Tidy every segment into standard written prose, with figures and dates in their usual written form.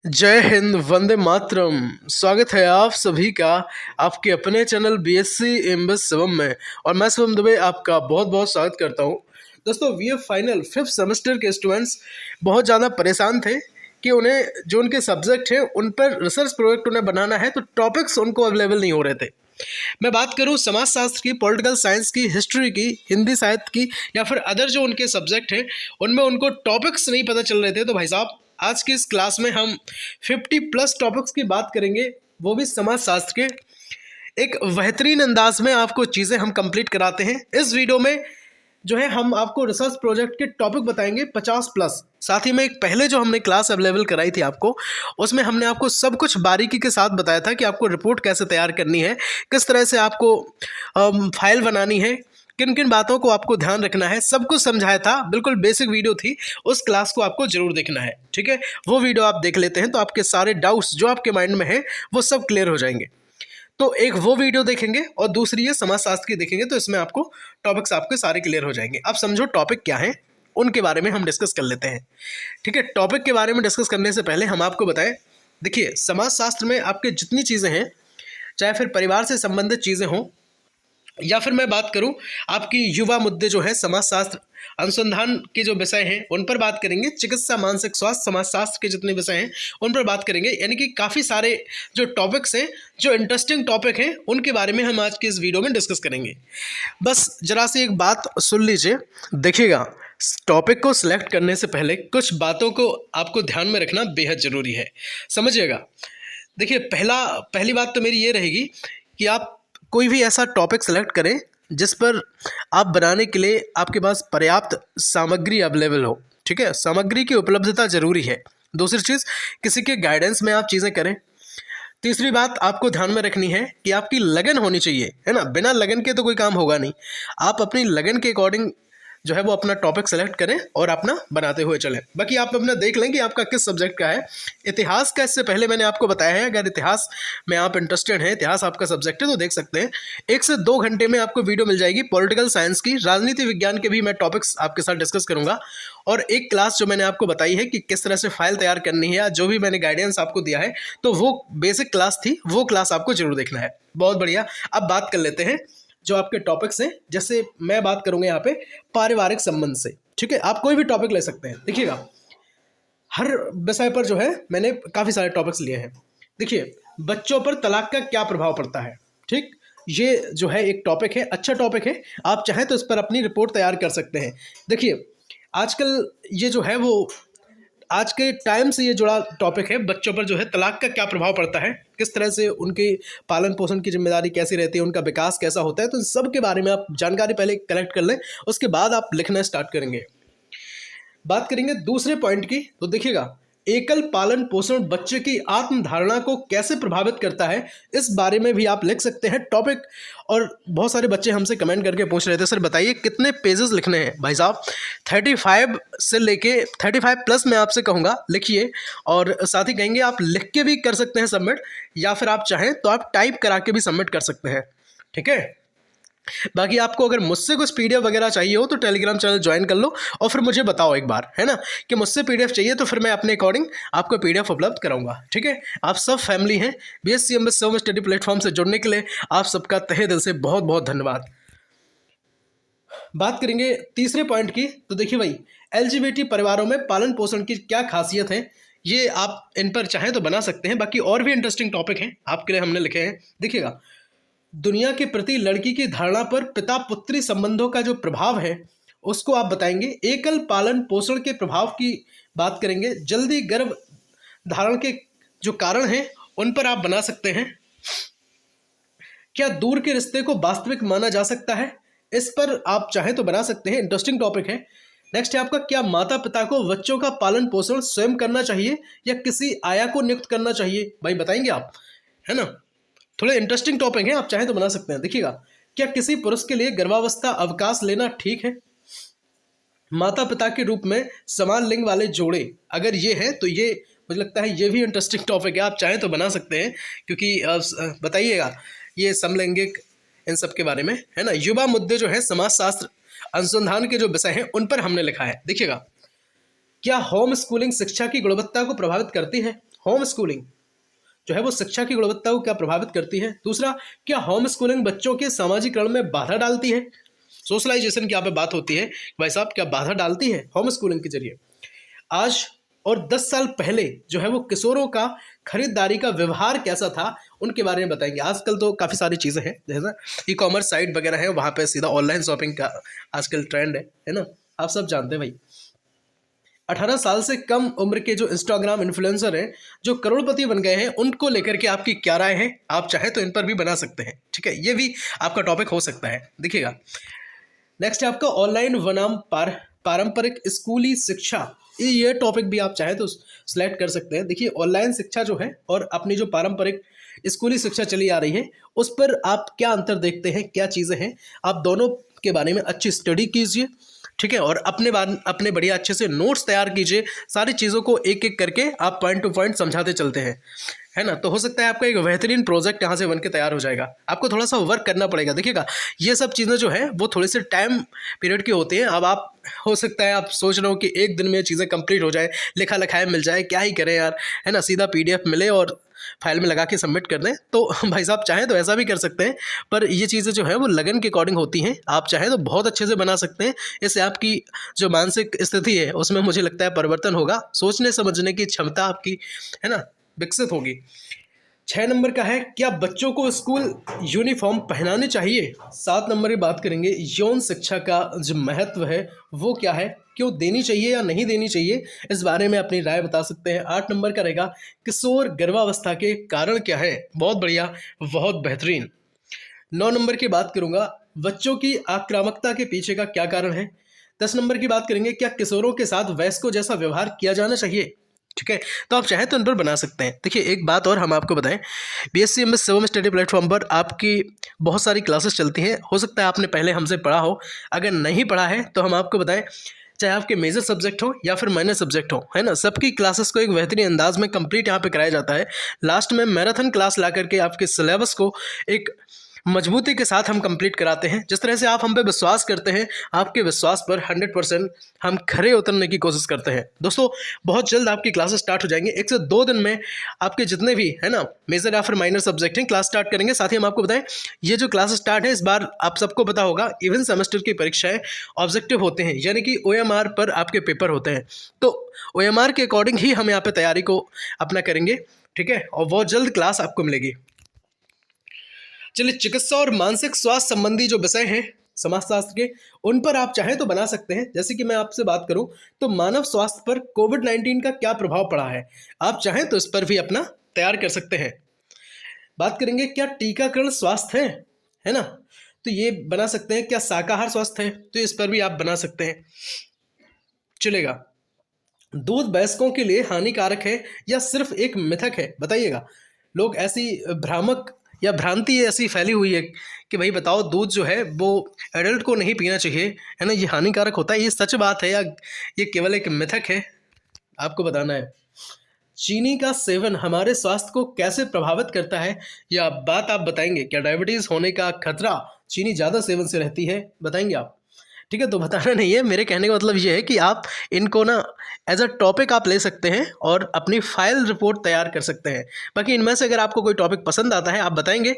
जय हिंद, वंदे मातरम। स्वागत है आप सभी का आपके अपने चैनल बीएससी एमबीए शिवम में। और मैं शिवम दुबे आपका बहुत बहुत स्वागत करता हूं। दोस्तों, वी फाइनल 5th सेमेस्टर के स्टूडेंट्स बहुत ज़्यादा परेशान थे कि उन्हें जो उनके सब्जेक्ट हैं उन पर रिसर्च प्रोजेक्ट उन्हें बनाना है, तो टॉपिक्स उनको अवेलेबल नहीं हो रहे थे। मैं बात करूं समाजशास्त्र की, पॉलिटिकल साइंस की, हिस्ट्री की, हिंदी साहित्य की या फिर अदर जो उनके सब्जेक्ट हैं उनमें उनको टॉपिक्स नहीं पता चल रहे थे। तो भाई साहब, आज की इस क्लास में हम 50+ टॉपिक्स की बात करेंगे, वो भी समाजशास्त्र के। एक बेहतरीन अंदाज में आपको चीज़ें हम कंप्लीट कराते हैं। इस वीडियो में जो है हम आपको रिसर्च प्रोजेक्ट के टॉपिक बताएंगे 50+। साथ ही में एक पहले जो हमने क्लास अवेलेबल कराई थी आपको, उसमें हमने आपको सब कुछ बारीकी के साथ बताया था कि आपको रिपोर्ट कैसे तैयार करनी है, किस तरह से आपको फाइल बनानी है, किन किन बातों को आपको ध्यान रखना है, सब कुछ समझाया था। बिल्कुल बेसिक वीडियो थी, उस क्लास को आपको जरूर देखना है। ठीक है, वो वीडियो आप देख लेते हैं तो आपके सारे डाउट्स जो आपके माइंड में हैं वो सब क्लियर हो जाएंगे। तो एक वो वीडियो देखेंगे और दूसरी ये समाजशास्त्र की देखेंगे, तो इसमें आपको टॉपिक्स आपके सारे क्लियर हो जाएंगे। अब समझो टॉपिक क्या है, उनके बारे में हम डिस्कस कर लेते हैं। ठीक है, टॉपिक के बारे में डिस्कस करने से पहले हम आपको बताएं, देखिए समाजशास्त्र में आपके जितनी चीज़ें हैं, चाहे फिर परिवार से संबंधित चीज़ें हों या फिर मैं बात करूं आपकी युवा मुद्दे जो है, समाजशास्त्र अनुसंधान के जो विषय हैं उन पर बात करेंगे, चिकित्सा, मानसिक स्वास्थ्य, समाजशास्त्र के जितने विषय हैं उन पर बात करेंगे। यानी कि काफ़ी सारे जो टॉपिक्स हैं, जो इंटरेस्टिंग टॉपिक हैं, उनके बारे में हम आज की इस वीडियो में डिस्कस करेंगे। बस जरा सी एक बात सुन लीजिए, देखिएगा, टॉपिक को सिलेक्ट करने से पहले कुछ बातों को आपको ध्यान में रखना बेहद ज़रूरी है, समझिएगा। देखिए, पहली बात तो मेरी ये रहेगी कि आप कोई भी ऐसा टॉपिक सेलेक्ट करें जिस पर आप बनाने के लिए आपके पास पर्याप्त सामग्री अवेलेबल हो। ठीक है, सामग्री की उपलब्धता जरूरी है। दूसरी चीज़, किसी के गाइडेंस में आप चीज़ें करें। तीसरी बात आपको ध्यान में रखनी है कि आपकी लगन होनी चाहिए, है ना। बिना लगन के तो कोई काम होगा नहीं। आप अपनी लगन के अकॉर्डिंग जो है वो अपना टॉपिक सेलेक्ट करें और अपना बनाते हुए चलें। बाकी आप अपना देख लें कि आपका किस सब्जेक्ट का है। इतिहास का इससे पहले मैंने आपको बताया है, अगर इतिहास में आप इंटरेस्टेड हैं, इतिहास आपका सब्जेक्ट है, तो देख सकते हैं। 1 से 2 घंटे में आपको वीडियो मिल जाएगी पॉलिटिकल साइंस की, राजनीति विज्ञान के भी मैं टॉपिक्स आपके साथ डिस्कस करूंगा। और एक क्लास जो मैंने आपको बताई है कि किस तरह से फाइल तैयार करनी है, या जो भी मैंने गाइडेंस आपको दिया है, तो वो बेसिक क्लास थी, वो क्लास आपको जरूर देखना है। बहुत बढ़िया। अब बात कर लेते हैं जो आपके टॉपिक्स हैं। जैसे मैं बात करूंगा यहाँ पे पारिवारिक संबंध से। ठीक है, आप कोई भी टॉपिक ले सकते हैं। देखिएगा, हर विषय पर जो है मैंने काफ़ी सारे टॉपिक्स लिए हैं। देखिए, बच्चों पर तलाक का क्या प्रभाव पड़ता है। ठीक, ये जो है एक टॉपिक है, अच्छा टॉपिक है। आप चाहें तो इस पर अपनी रिपोर्ट तैयार कर सकते हैं। देखिए, आजकल ये जो है वो आज के टाइम से ये जुड़ा टॉपिक है। बच्चों पर जो है तलाक का क्या प्रभाव पड़ता है, किस तरह से उनके पालन पोषण की जिम्मेदारी कैसी रहती है, उनका विकास कैसा होता है, तो इन सब के बारे में आप जानकारी पहले कलेक्ट कर लें, उसके बाद आप लिखना स्टार्ट करेंगे। बात करेंगे दूसरे पॉइंट की, तो देखिएगा, एकल पालन पोषण बच्चे की आत्म धारणा को कैसे प्रभावित करता है, इस बारे में भी आप लिख सकते हैं टॉपिक। और बहुत सारे बच्चे हमसे कमेंट करके पूछ रहे थे, सर बताइए कितने पेजेस लिखने हैं। भाई साहब, 35 से लेके 35+ मैं आपसे कहूँगा लिखिए। और साथ ही कहेंगे आप लिख के भी कर सकते हैं सबमिट, या फिर आप चाहें तो आप टाइप करा के भी सबमिट कर सकते हैं। ठीक है, बाकी आपको अगर मुझसे कुछ पीडीएफ वगैरह चाहिए हो तो टेलीग्राम चैनल ज्वाइन कर लो और फिर मुझे बताओ एक बार, है ना, कि मुझसे पीडीएफ चाहिए, तो फिर मैं अपने अकॉर्डिंग आपको पीडीएफ उपलब्ध कराऊंगा। ठीक है, आप सब फैमिली हैं। BSc MBA Shivam study platform से जुड़ने के लिए आप सबका तहे दिल से बहुत बहुत धन्यवाद। बात करेंगे तीसरे पॉइंट की, तो देखिए भाई, एलजीबीटी परिवारों में पालन पोषण की क्या खासियत है, ये आप इन पर चाहें तो बना सकते हैं। बाकी और भी इंटरेस्टिंग टॉपिक हैं आपके लिए हमने लिखे हैं। देखिएगा, दुनिया के प्रति लड़की की धारणा पर पिता पुत्री संबंधों का जो प्रभाव है उसको आप बताएंगे। एकल पालन पोषण के प्रभाव की बात करेंगे। जल्दी गर्भ धारण के जो कारण हैं उन पर आप बना सकते हैं। क्या दूर के रिश्ते को वास्तविक माना जा सकता है, इस पर आप चाहें तो बना सकते हैं, इंटरेस्टिंग टॉपिक है। नेक्स्ट है आपका, क्या माता पिता को बच्चों का पालन पोषण स्वयं करना चाहिए या किसी आया को नियुक्त करना चाहिए, भाई बताएंगे आप, है ना। थोड़े इंटरेस्टिंग टॉपिक हैं, आप चाहें तो बना सकते हैं। देखिएगा, क्या किसी पुरुष के लिए गर्भावस्था अवकाश लेना ठीक है। माता पिता के रूप में समान लिंग वाले जोड़े अगर ये है तो ये मुझे लगता है ये भी इंटरेस्टिंग टॉपिक है, आप चाहें तो बना सकते हैं, क्योंकि बताइएगा ये समलैंगिक इन सब के बारे में, है ना। युवा मुद्दे जो है समाजशास्त्र अनुसंधान के जो विषय हैं उन पर हमने लिखा है। देखिएगा, क्या होम स्कूलिंग शिक्षा की गुणवत्ता को प्रभावित करती है। होम स्कूलिंग जो है वो शिक्षा की गुणवत्ता को क्या प्रभावित करती है। दूसरा, क्या होम स्कूलिंग बच्चों के सामाजिकरण में बाधा डालती है। सोशलाइजेशन की यहाँ पे बात होती है, भाई साहब क्या बाधा डालती है होम स्कूलिंग के जरिए। आज और 10 साल पहले जो है वो किशोरों का खरीदारी का व्यवहार कैसा था उनके बारे में बताएंगे। आजकल तो काफ़ी सारी चीज़ें हैं, जैसा ई कॉमर्स साइट वगैरह है, वहाँ पे सीधा ऑनलाइन शॉपिंग का आजकल ट्रेंड है ना, आप सब जानते हैं भाई। 18 साल से कम उम्र के जो इंस्टाग्राम इन्फ्लुएंसर हैं जो करोड़पति बन गए हैं, उनको लेकर के आपकी क्या राय है। आप चाहे तो इन पर भी बना सकते हैं, ठीक है, ये भी आपका टॉपिक हो सकता है। देखिएगा, नेक्स्ट है आपका ऑनलाइन बनाम पारंपरिक स्कूली शिक्षा। ये टॉपिक भी आप चाहे तो सिलेक्ट कर सकते हैं। देखिए, ऑनलाइन शिक्षा जो है और अपनी जो पारंपरिक स्कूली शिक्षा चली आ रही है, उस पर आप क्या अंतर देखते हैं, क्या चीज़ें हैं, आप दोनों के बारे में अच्छी स्टडी कीजिए, ठीक है, और अपने बढ़िया अच्छे से नोट्स तैयार कीजिए। सारी चीज़ों को एक एक करके आप पॉइंट टू पॉइंट समझाते चलते हैं, है ना, तो हो सकता है आपका एक बेहतरीन प्रोजेक्ट यहाँ से बन के तैयार हो जाएगा। आपको थोड़ा सा वर्क करना पड़ेगा। देखिएगा, ये सब चीज़ें जो है वो थोड़ी सी टाइम पीरियड की होती हैं। अब आप हो सकता है आप सोच रहे हो कि एक दिन में चीज़ें कंप्लीट हो जाए, लिखा लिखाया मिल जाए, क्या ही करें यार, है ना, सीधा PDF मिले और फाइल में लगा के सबमिट कर दें। तो भाई साहब चाहें तो ऐसा भी कर सकते हैं, पर ये चीज़ें जो है वो लगन के अकॉर्डिंग होती हैं। आप चाहें तो बहुत अच्छे से बना सकते हैं। इससे आपकी जो मानसिक स्थिति है उसमें मुझे लगता है परिवर्तन होगा, सोचने समझने की क्षमता आपकी, है ना, विकसित होगी। 6 नंबर का है, क्या बच्चों को स्कूल यूनिफॉर्म पहनाने चाहिए। 7 नंबर की बात करेंगे, यौन शिक्षा का जो महत्व है वो क्या है, क्यों देनी चाहिए या नहीं देनी चाहिए, इस बारे में अपनी राय बता सकते हैं। 8 नंबर का रहेगा, किशोर गर्भावस्था के कारण क्या है। बहुत बढ़िया, बहुत बेहतरीन। 9 नंबर की बात करूंगा, बच्चों की आक्रामकता के पीछे का क्या कारण है। 10 नंबर की बात करेंगे, क्या किशोरों के साथ वयस्कों जैसा व्यवहार किया जाना चाहिए। ठीक है, तो आप चाहें तो इन पर बना सकते हैं। देखिए, एक बात और हम आपको बताएं, BSc MS Shivam study platform पर आपकी बहुत सारी क्लासेस चलती हैं। हो सकता है आपने पहले हमसे पढ़ा हो, अगर नहीं पढ़ा है तो हम आपको बताएं, चाहे आपके मेजर सब्जेक्ट हो या फिर माइनर सब्जेक्ट हो, है ना, सबकी क्लासेस को एक बेहतरीन अंदाज में कंप्लीट यहाँ पे कराया जाता है। लास्ट में मैराथन क्लास ला करके आपके सिलेबस को एक मजबूती के साथ हम कंप्लीट कराते हैं। जिस तरह से आप हम पे विश्वास करते हैं, आपके विश्वास पर 100% हम खरे उतरने की कोशिश करते हैं। दोस्तों, बहुत जल्द आपकी क्लासेस स्टार्ट हो जाएंगे। 1 से 2 दिन में आपके जितने भी, है ना, मेजर या फिर माइनर सब्जेक्ट हैं, क्लास स्टार्ट करेंगे। साथ ही हम आपको बताएं, ये जो क्लास स्टार्ट है, इस बार आप सबको पता होगा इवन सेमेस्टर की परीक्षाएं ऑब्जेक्टिव होते हैं, यानी कि OMR पर आपके पेपर होते हैं। तो OMR के अकॉर्डिंग ही हम यहाँ पे तैयारी को अपना करेंगे, ठीक है, और बहुत जल्द क्लास आपको मिलेगी। चलिए, चिकित्सा और मानसिक स्वास्थ्य संबंधी जो विषय हैं समाजशास्त्र के, उन पर आप चाहें तो बना सकते हैं। जैसे कि मैं आपसे बात करूं तो मानव स्वास्थ्य पर कोविड-19 का क्या प्रभाव पड़ा है, आप चाहें तो इस पर भी अपना तैयार कर सकते हैं। बात करेंगे, क्या टीकाकरण स्वास्थ्य है ना, तो ये बना सकते हैं। क्या शाकाहार स्वास्थ्य है, तो इस पर भी आप बना सकते हैं, चलेगा। दूध वयस्कों के लिए हानिकारक है या सिर्फ एक मिथक है, बताइएगा। लोग ऐसी भ्रामक या भ्रांति ऐसी फैली हुई है कि भाई बताओ, दूध जो है वो एडल्ट को नहीं पीना चाहिए, है ना, ये हानिकारक होता है। ये सच बात है या ये केवल एक मिथक है, आपको बताना है। चीनी का सेवन हमारे स्वास्थ्य को कैसे प्रभावित करता है, या बात आप बताएंगे। क्या डायबिटीज़ होने का खतरा चीनी ज़्यादा सेवन से रहती है, बताएंगे आप। ठीक है, तो बताना नहीं है, मेरे कहने का मतलब ये है कि आप इनको ना एज अ टॉपिक आप ले सकते हैं और अपनी फाइल रिपोर्ट तैयार कर सकते हैं। बाकी इनमें से अगर आपको कोई टॉपिक पसंद आता है आप बताएंगे,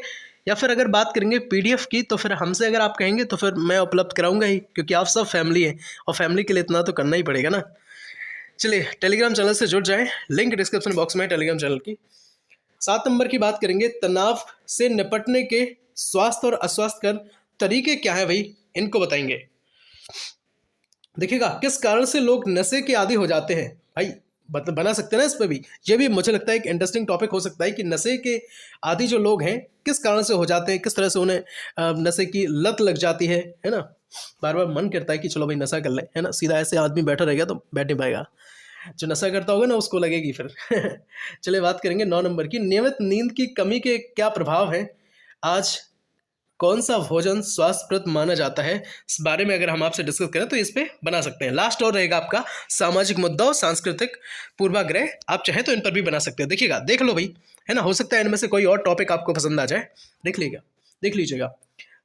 या फिर अगर बात करेंगे PDF की, तो फिर हमसे अगर आप कहेंगे तो फिर मैं उपलब्ध कराऊंगा ही, क्योंकि आप सब फैमिली हैं और फैमिली के लिए इतना तो करना ही पड़ेगा ना। चलिए, टेलीग्राम चैनल से जुड़ जाएँ, लिंक डिस्क्रिप्शन बॉक्स में है टेलीग्राम चैनल की। 7 नंबर की बात करेंगे, तनाव से निपटने के स्वास्थ्य और अस्वास्थ्यकर तरीके क्या है भाई, इनको बताएंगे। देखिएगा, किस कारण से लोग नशे के आदी हो जाते हैं, भाई बना सकते हैं ना इस पर भी। ये भी मुझे लगता है एक इंटरेस्टिंग टॉपिक हो सकता है कि नशे के आदी जो लोग हैं किस कारण से हो जाते हैं, किस तरह से उन्हें नशे की लत लग जाती है ना। बार बार मन करता है कि चलो भाई नशा कर ले, है ना, सीधा ऐसे आदमी बैठा रहेगा तो बैठ नहीं पाएगा, जो नशा करता होगा ना उसको लगेगी फिर। चलिए, बात करेंगे 9 नंबर की, नियमित नींद की कमी के क्या प्रभाव हैं। आज कौन सा भोजन स्वास्थ्यप्रद माना जाता है, इस बारे में अगर हम आपसे डिस्कस करें तो इस पे बना सकते हैं। लास्ट और रहेगा आपका सामाजिक मुद्दा और सांस्कृतिक पूर्वाग्रह, आप चाहें तो इन पर भी बना सकते हैं। देखिएगा, देख लो भाई, है ना, हो सकता है इनमें से कोई और टॉपिक आपको पसंद आ जाए, देख लीजिएगा।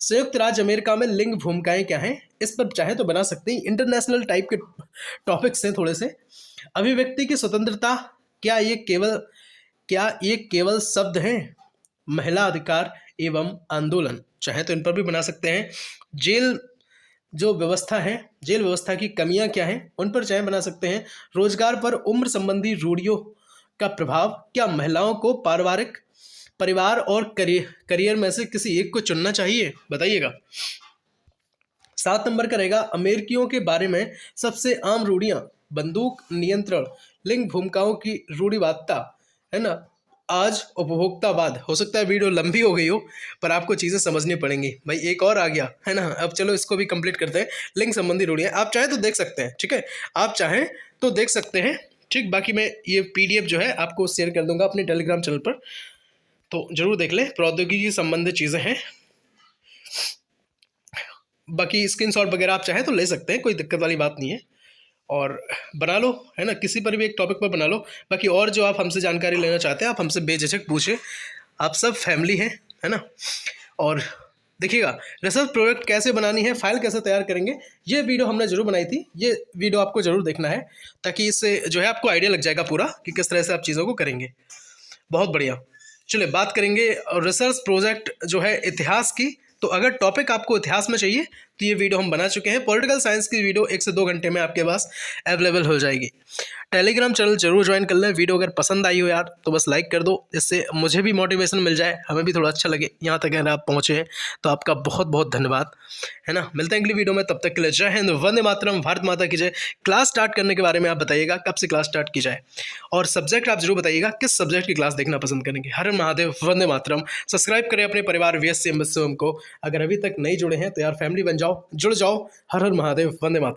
संयुक्त राज्य अमेरिका में लिंग भूमिकाएं क्या हैं, इस पर चाहे तो बना सकते हैं। इंटरनेशनल टाइप के टॉपिक्स हैं थोड़े से। अभिव्यक्ति की स्वतंत्रता, क्या ये केवल क्या ये केवल शब्द हैं? महिला अधिकार एवं आंदोलन, चाहे तो इन पर भी बना सकते हैं। जेल जो व्यवस्था है, जेल व्यवस्था की कमियां क्या हैं, उन पर चाहे बना सकते हैं। रोजगार पर उम्र संबंधी रूढ़ियों का प्रभाव, क्या महिलाओं को पारिवारिक परिवार और करियर में से किसी एक को चुनना चाहिए, बताइएगा। 7 नंबर का रहेगा अमेरिकियों के बारे में सबसे आम रूढ़ियां, बंदूक नियंत्रण, लिंग भूमिकाओं की रूढ़िवादिता, है ना, आज उपभोक्तावाद। हो सकता है वीडियो लंबी हो गई हो, पर आपको चीज़ें समझनी पड़ेंगी। भाई एक और आ गया है ना, अब चलो इसको भी कंप्लीट करते हैं। लिंग संबंधी रूढ़ियां, आप चाहें तो देख सकते हैं, ठीक है, आप चाहें तो देख सकते हैं, ठीक। बाकी मैं ये PDF जो है आपको शेयर कर दूंगा अपने टेलीग्राम चैनल पर, तो जरूर देख लें। प्रौद्योगिकी संबंधित चीज़ें हैं, बाकी स्क्रीनशॉट वगैरह आप चाहें तो ले सकते हैं, कोई दिक्कत वाली बात नहीं है। और बना लो, है ना, किसी पर भी एक टॉपिक पर बना लो। बाकी और जो आप हमसे जानकारी लेना चाहते हैं, आप हमसे बेझिझक पूछे, आप सब फैमिली हैं, है ना। और देखिएगा, रिसर्च प्रोजेक्ट कैसे बनानी है, फाइल कैसे तैयार करेंगे, ये वीडियो हमने जरूर बनाई थी, ये वीडियो आपको जरूर देखना है, ताकि इससे जो है आपको आइडिया लग जाएगा पूरा कि किस तरह से आप चीज़ों को करेंगे। बहुत बढ़िया। चलिए बात करेंगे रिसर्च प्रोजेक्ट जो है इतिहास की। तो अगर टॉपिक आपको इतिहास में चाहिए तो ये वीडियो हम बना चुके हैं। पॉलिटिकल साइंस की वीडियो 1 से 2 घंटे में आपके पास अवेलेबल हो जाएगी। टेलीग्राम चैनल जरूर ज्वाइन कर लें। वीडियो अगर पसंद आई हो यार तो बस लाइक कर दो, इससे मुझे भी मोटिवेशन मिल जाए, हमें भी थोड़ा अच्छा लगे। यहाँ तक अगर आप पहुँचे हैं तो आपका बहुत बहुत धन्यवाद, है ना। मिलते हैं अगली वीडियो में, तब तक के लिए जय हिंद, वंदे मातरम, भारत माता की जय। क्लास स्टार्ट करने के बारे में आप बताइएगा, कब से क्लास स्टार्ट की जाए, और सब्जेक्ट आप जरूर बताइएगा किस सब्जेक्ट की क्लास देखना पसंद करेंगे। हर महादेव, वंदे मातरम। सब्सक्राइब करें अपने परिवार VSC एम्बेसी को। अगर अभी तक नहीं जुड़े हैं तो यार फैमिली बन जाओ, जुड़ जाओ। हर हर महादेव, वंदे मातरम।